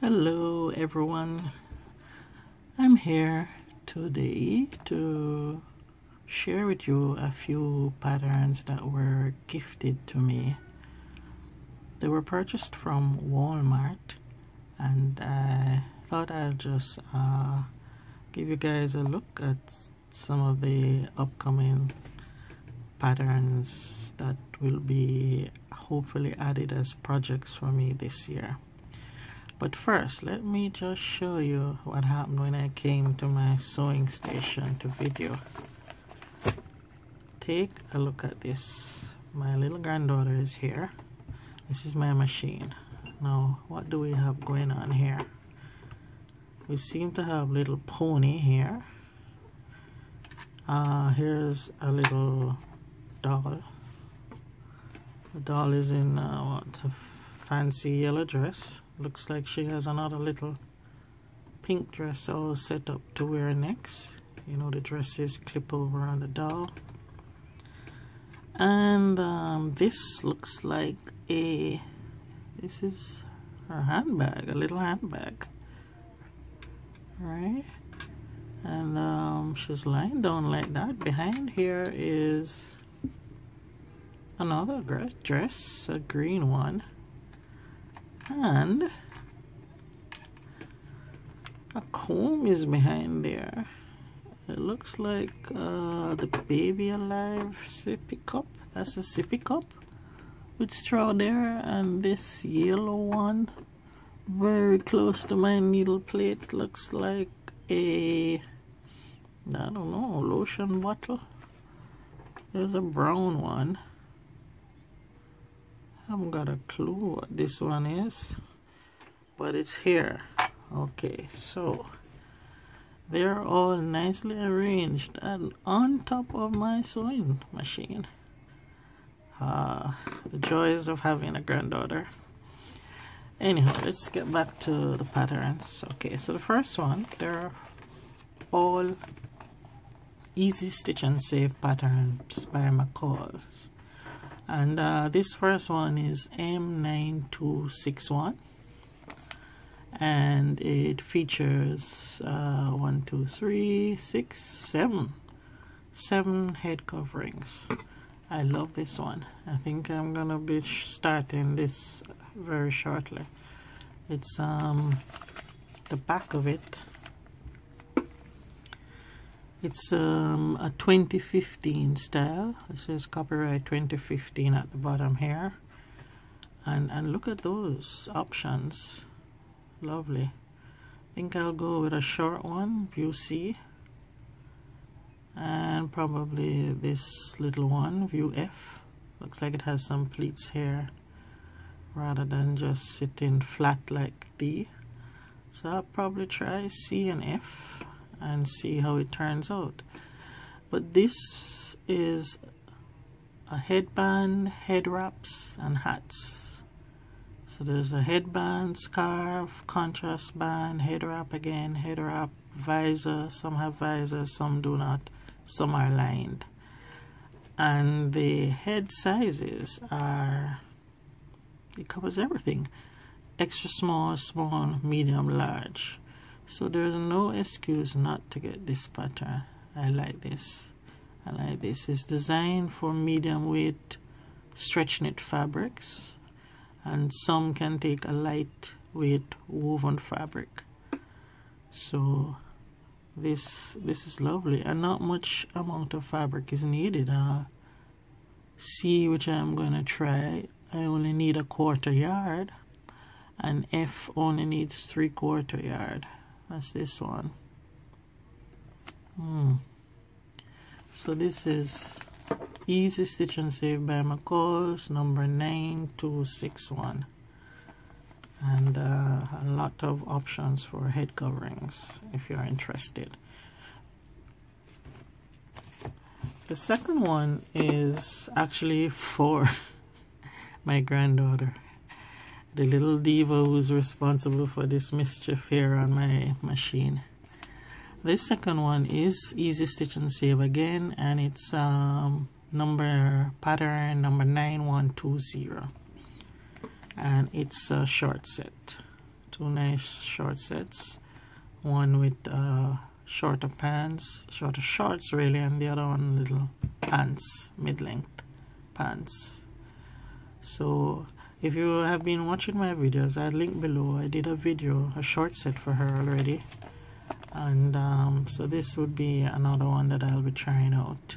Hello everyone, I'm here today to share with you a few patterns that were gifted to me. They were purchased from Wal-Mart, and I thought I'd just give you guys a look at some of the upcoming patterns that will be hopefully added as projects for me this year. But first, let me just show you what happened when I came to my sewing station to video. Take a look at this. My little granddaughter is here. This is my machine. Now, what do we have going on here? We seem to have little pony here. Here's a little doll. The doll is in a fancy yellow dress. Looks like she has another little pink dress all set up to wear next. You know, the dresses clip over on the doll. And this looks like this is her handbag, a little handbag. Right? And she's lying down like that. Behind here is another dress, a green one. And a comb is behind there. It looks like the Baby Alive sippy cup. That's a sippy cup with straw there. And this yellow one, very close to my needle plate, looks like a, I don't know, lotion bottle. There's a brown one. I haven't got a clue what this one is, but it's here. Okay, so they're all nicely arranged and on top of my sewing machine. The joys of having a granddaughter. Anyhow, let's get back to the patterns. Okay, so the first one, they're all easy stitch and save patterns by McCall's. And this first one is M9261, and it features 7 head coverings. I love this one. I think I'm gonna be starting this very shortly. It's the back of it. It's a 2015 style. It says copyright 2015 at the bottom here. And look at those options. Lovely. I think I'll go with a short one, view C. And probably this little one, view F. Looks like it has some pleats here rather than just sitting flat like D. So I'll probably try C and F and see how it turns out. But this is a headband, head wraps, and hats. So there's a headband, scarf, contrast band, head wrap again, head wrap, visor. Some have visors, some do not. Some are lined. And the head sizes are, it covers everything. Extra small, small, medium, large. So there's no excuse not to get this pattern. I like this. I like this. It's designed for medium weight stretch knit fabrics, and some can take a lightweight woven fabric. So this is lovely, and not much amount of fabric is needed. C, which I'm going to try, I only need 1/4 yard, and F only needs 3/4 yard. That's this one. So this is Easy Stitch and Save by McCall's, number 9261. And a lot of options for head coverings if you're interested. The second one is actually for my granddaughter, the little diva who's responsible for this mischief here on my machine. This second one is Easy Stitch and Save again, and it's pattern number 9120, and it's a short set Two nice short sets. One with shorter pants, shorter shorts really, and the other one little pants, mid-length pants. So if you have been watching my videos, I'll link below. I did a video, a short set for her already, and so this would be another one that I'll be trying out.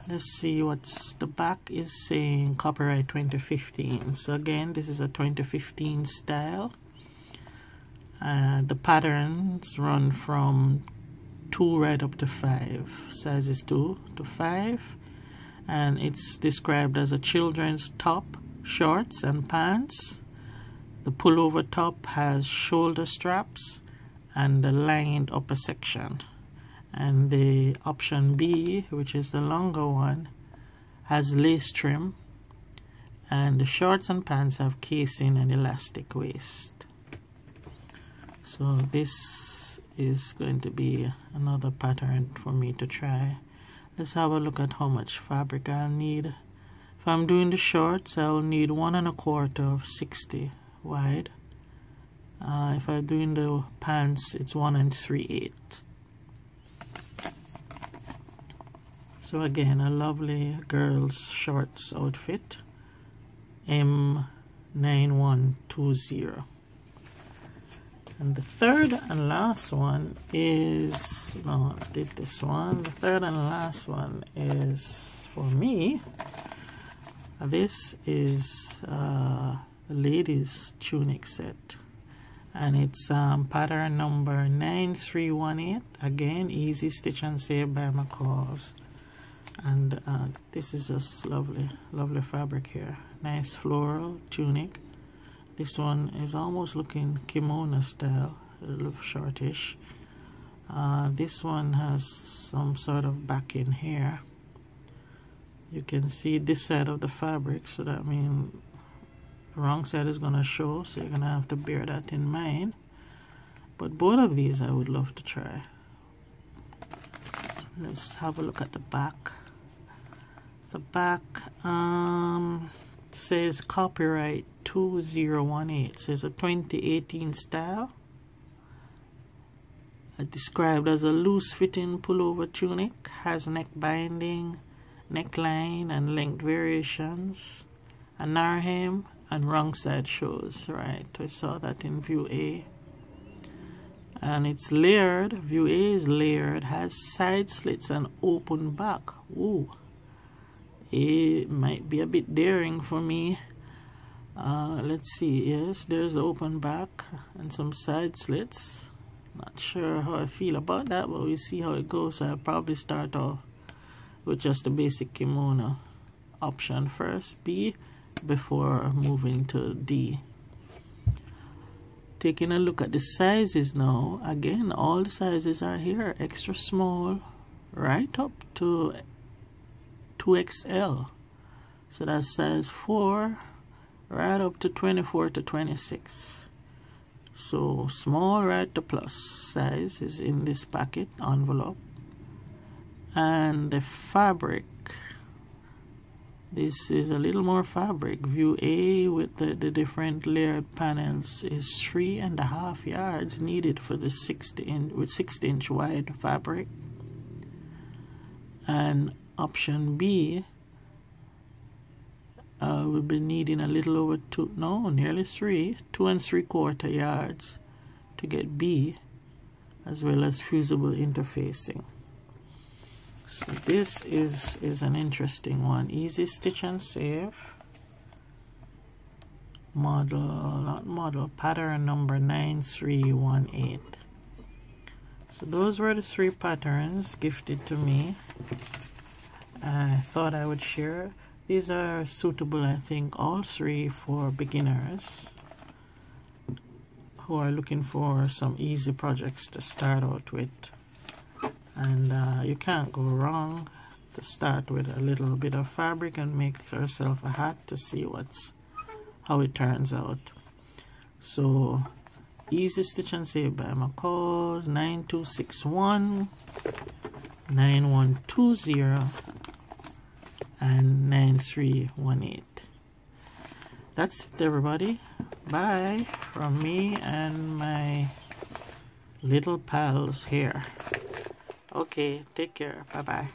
Let's see what's the back is saying copyright 2015. So again, this is a 2015 style. The patterns run from 2 right up to 5, sizes 2 to 5, and it's described as a children's top, shorts and pants. The pullover top has shoulder straps and the lined upper section, and the option B, which is the longer one, has lace trim, and the shorts and pants have casing and elastic waist. So this is going to be another pattern for me to try. Let's have a look at how much fabric I'll need. If I'm doing the shorts, I'll need 1 1/4 of 60 wide. If I'm doing the pants, it's 1 3/8. So again, a lovely girl's shorts outfit, M9120. And the third and last one is, no, I did this one. The third and last one is for me. This is the ladies tunic set, and it's pattern number 9318. Again, easy stitch and save by McCall's. And this is just lovely, lovely fabric here. Nice floral tunic. This one is almost looking kimono style, a little shortish. This one has some sort of backing here. You can see this side of the fabric, so that means the wrong side is gonna show, so you're gonna have to bear that in mind. But both of these I would love to try. Let's have a look at the back. The back says copyright 2018. It says a 2018 style. Described as a loose fitting pullover tunic, has neck binding, neckline and length variations, a narrow hem and wrong side shows. Right, I saw that in view A. And it's layered. View A is layered, has side slits and open back. Ooh, it might be a bit daring for me. Let's see. Yes, there's the open back and some side slits. Not sure how I feel about that, but we'll see how it goes. I'll probably start off with just the basic kimono option first, B, before moving to D. Taking a look at the sizes now. Again, all the sizes are here. Extra small right up to 2XL. So that's size 4 right up to 24 to 26. So small right to plus size is in this packet envelope. And the fabric, this is a little more fabric. View A with the different layered panels is 3.5 yards needed for the 60-inch wide fabric. And option B, we'll be needing a little over nearly 2 3/4 yards to get B, as well as fusible interfacing. So this is an interesting one. Easy stitch and save. Pattern number 9318. So those were the 3 patterns gifted to me. I thought I would share. These are suitable, I think, all 3 for beginners who are looking for some easy projects to start out with. And you can't go wrong to start with a little bit of fabric and make yourself a hat to see how it turns out. So easy stitch and save by McCall's, 9261, 9120 and 9318. That's it, everybody. Bye from me and my little pals here. Okay, take care. Bye bye.